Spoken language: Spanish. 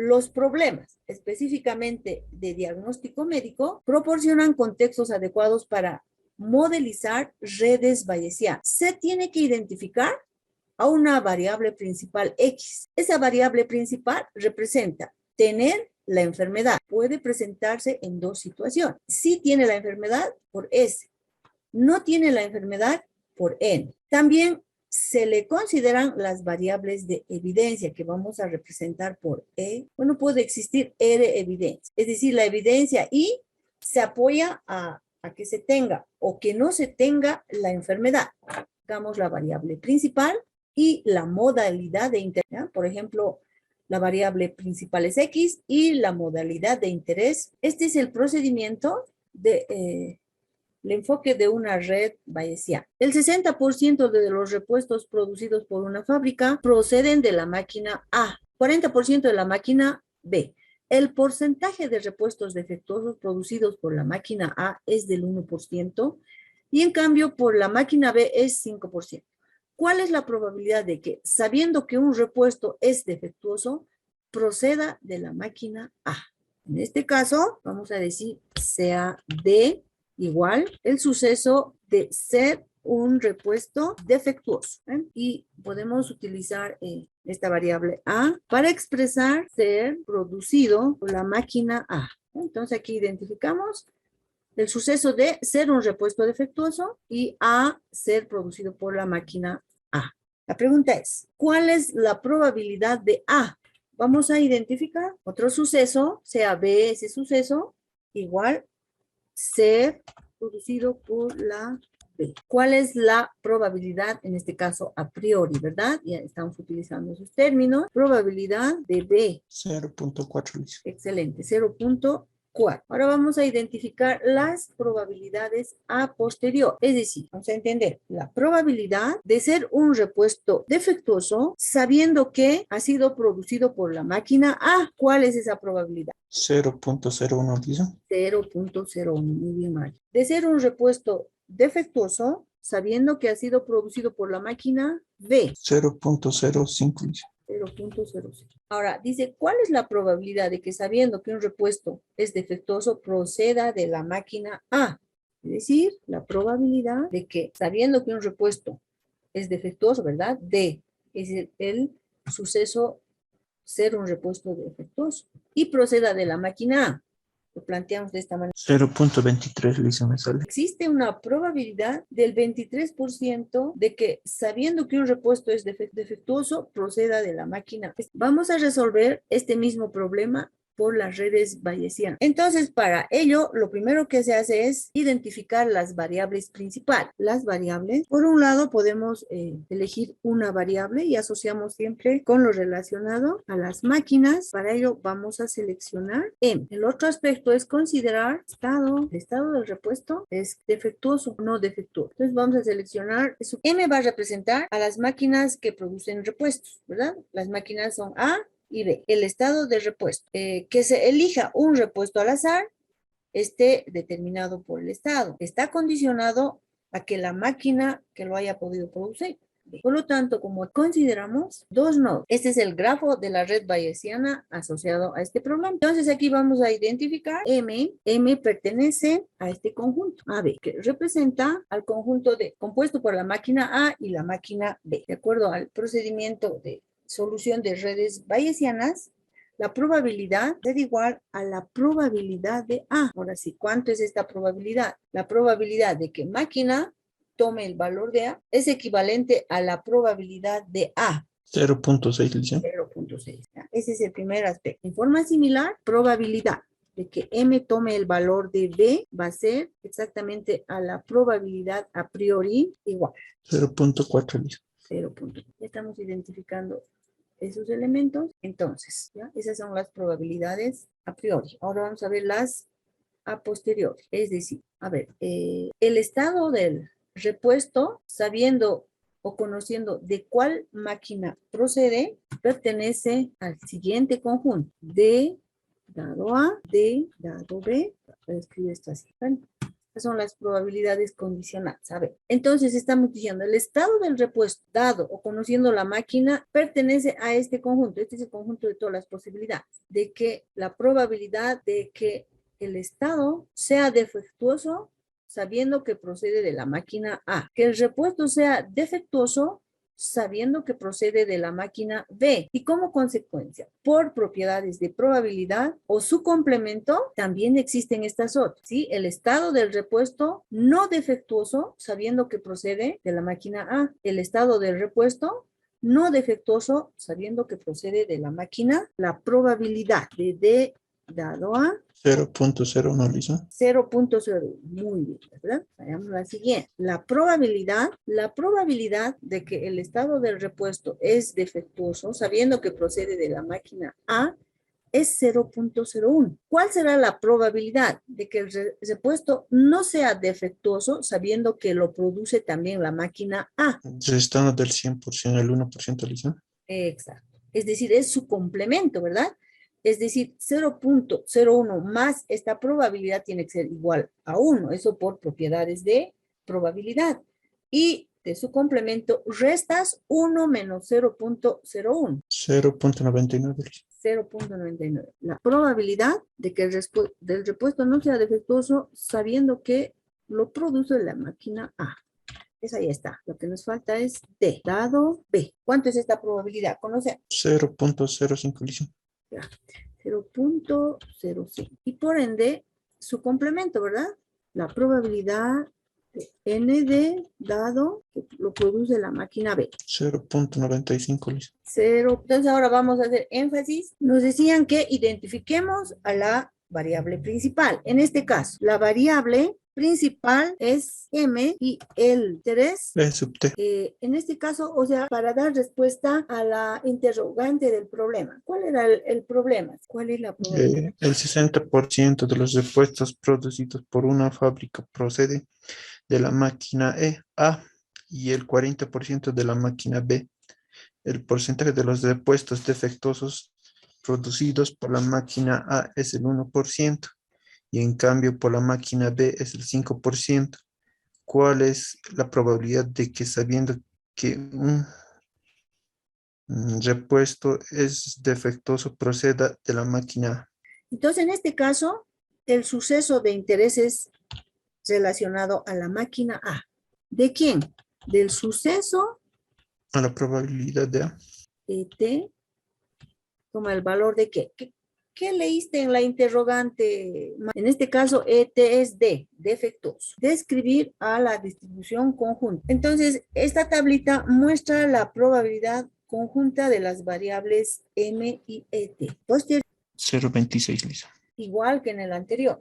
Los problemas, específicamente de diagnóstico médico, proporcionan contextos adecuados para modelizar redes bayesianas. Se tiene que identificar a una variable principal X. Esa variable principal representa tener la enfermedad. Puede presentarse en dos situaciones. Si tiene la enfermedad, por S. No tiene la enfermedad, por N. También se le consideran las variables de evidencia que vamos a representar por E. Bueno, puede existir R evidencia. Es decir, la evidencia I se apoya a que se tenga o que no se tenga la enfermedad. Digamos la variable principal y la modalidad de interés. Por ejemplo, la variable principal es X y la modalidad de interés. Este es el procedimiento de el enfoque de una red bayesiana. El 60% de los repuestos producidos por una fábrica proceden de la máquina A, 40% de la máquina B. El porcentaje de repuestos defectuosos producidos por la máquina A es del 1% y en cambio por la máquina B es 5%. ¿Cuál es la probabilidad de que, sabiendo que un repuesto es defectuoso, proceda de la máquina A? En este caso, vamos a decir sea D igual el suceso de ser un repuesto defectuoso. Y podemos utilizar esta variable A para expresar ser producido por la máquina A. Entonces aquí identificamos el suceso de ser un repuesto defectuoso y A ser producido por la máquina A. La pregunta es, ¿cuál es la probabilidad de A? Vamos a identificar otro suceso, sea B ese suceso, igual ser producido por la B. ¿Cuál es la probabilidad, en este caso a priori, verdad? Ya estamos utilizando esos términos. Probabilidad de B. 0.4. Excelente, 0.4. Ahora vamos a identificar las probabilidades a posterior. Es decir, vamos a entender la probabilidad de ser un repuesto defectuoso sabiendo que ha sido producido por la máquina A. ¿Cuál es esa probabilidad? 0.01, dice. 0.01, muy bien, Mario. De ser un repuesto defectuoso sabiendo que ha sido producido por la máquina B. 0.05, dice. 0.05. Ahora, dice, ¿cuál es la probabilidad de que sabiendo que un repuesto es defectuoso proceda de la máquina A? Es decir, la probabilidad de que sabiendo que un repuesto es defectuoso, ¿verdad? D es el suceso ser un repuesto defectuoso y proceda de la máquina A. Lo planteamos de esta manera. 0.23, Lisa, me sale. Existe una probabilidad del 23% de que, sabiendo que un repuesto es defectuoso, proceda de la máquina. Vamos a resolver este mismo problema por las redes bayesianas. Entonces, para ello, lo primero que se hace es identificar las variables principales. Las variables, por un lado, podemos elegir una variable y asociamos siempre con lo relacionado a las máquinas. Para ello, vamos a seleccionar M. El otro aspecto es considerar el estado del repuesto es defectuoso o no defectuoso. Entonces, vamos a seleccionar eso. M va a representar a las máquinas que producen repuestos, ¿verdad? Las máquinas son A y B. El estado de repuesto. Que se elija un repuesto al azar esté determinado por el estado. Está condicionado a que la máquina que lo haya podido producir. Por lo tanto, como consideramos dos nodos, este es el grafo de la red bayesiana asociado a este problema. Entonces aquí vamos a identificar M. M pertenece a este conjunto AB, que representa al conjunto compuesto por la máquina A y la máquina B. De acuerdo al procedimiento de solución de redes bayesianas, la probabilidad es igual a la probabilidad de A. Ahora sí, ¿cuánto es esta probabilidad? La probabilidad de que máquina tome el valor de A es equivalente a la probabilidad de A. 0.6, Lisa. 0.6. Ese es el primer aspecto. En forma similar, probabilidad de que M tome el valor de B va a ser exactamente a la probabilidad a priori igual. 0.4, Lisa. 0.4. Estamos identificando esos elementos. Entonces, ¿ya? Esas son las probabilidades a priori. Ahora vamos a ver las a posteriori. Es decir, a ver, el estado del repuesto, sabiendo o conociendo de cuál máquina procede, pertenece al siguiente conjunto. D dado A, D dado B. Voy a escribir esto así. Bueno, Estas son las probabilidades condicionales. A ver, entonces estamos diciendo, el estado del repuesto dado o conociendo la máquina pertenece a este conjunto. Este es el conjunto de todas las posibilidades. De que la probabilidad de que el estado sea defectuoso sabiendo que procede de la máquina A. Que el repuesto sea defectuoso sabiendo que procede de la máquina B. Y como consecuencia, por propiedades de probabilidad o su complemento, también existen estas otras, ¿sí? El estado del repuesto no defectuoso, sabiendo que procede de la máquina A. El estado del repuesto no defectuoso, sabiendo que procede de la máquina, la probabilidad de D dado a 0.01, Lisa. 0.0. Muy bien, ¿verdad? Vayamos a la siguiente. La probabilidad de que el estado del repuesto es defectuoso, sabiendo que procede de la máquina A, es 0.01. ¿Cuál será la probabilidad de que el repuesto no sea defectuoso, sabiendo que lo produce también la máquina A? Restando del 100% al 1%, Lisa. Exacto. Es decir, es su complemento, ¿verdad? Es decir, 0.01 más esta probabilidad tiene que ser igual a 1. Eso por propiedades de probabilidad. Y de su complemento restas 1 menos 0.01. 0.99, Lisa. 0.99. La probabilidad de que del repuesto no sea defectuoso sabiendo que lo produce la máquina A. Esa ya está. Lo que nos falta es D dado B. ¿Cuánto es esta probabilidad? Conocemos. 0.05, Lisa. 0.05. Y por ende, su complemento, ¿verdad? La probabilidad de ND dado que lo produce la máquina B. 0.95, Lisa. 0. Entonces ahora vamos a hacer énfasis. Nos decían que identifiquemos a la variable principal. En este caso, la variable principal es M y el 3. E sub T. En este caso, o sea, para dar respuesta a la interrogante del problema. ¿Cuál era el problema? ¿Cuál es la probabilidad? El 60% de los repuestos producidos por una fábrica procede de la máquina A y el 40% de la máquina B. El porcentaje de los repuestos defectuosos producidos por la máquina A es el 1% y en cambio por la máquina B es el 5%. ¿Cuál es la probabilidad de que sabiendo que un repuesto es defectuoso proceda de la máquina A? Entonces, en este caso, el suceso de interés es relacionado a la máquina A. ¿De quién? Del suceso A la probabilidad de A. T, como el valor de qué. ¿Qué leíste en la interrogante? En este caso, ET es D, defectuoso. Describir a la distribución conjunta. Entonces, esta tablita muestra la probabilidad conjunta de las variables M y ET. Posterior, 0.26, Lisa. igual que en el anterior.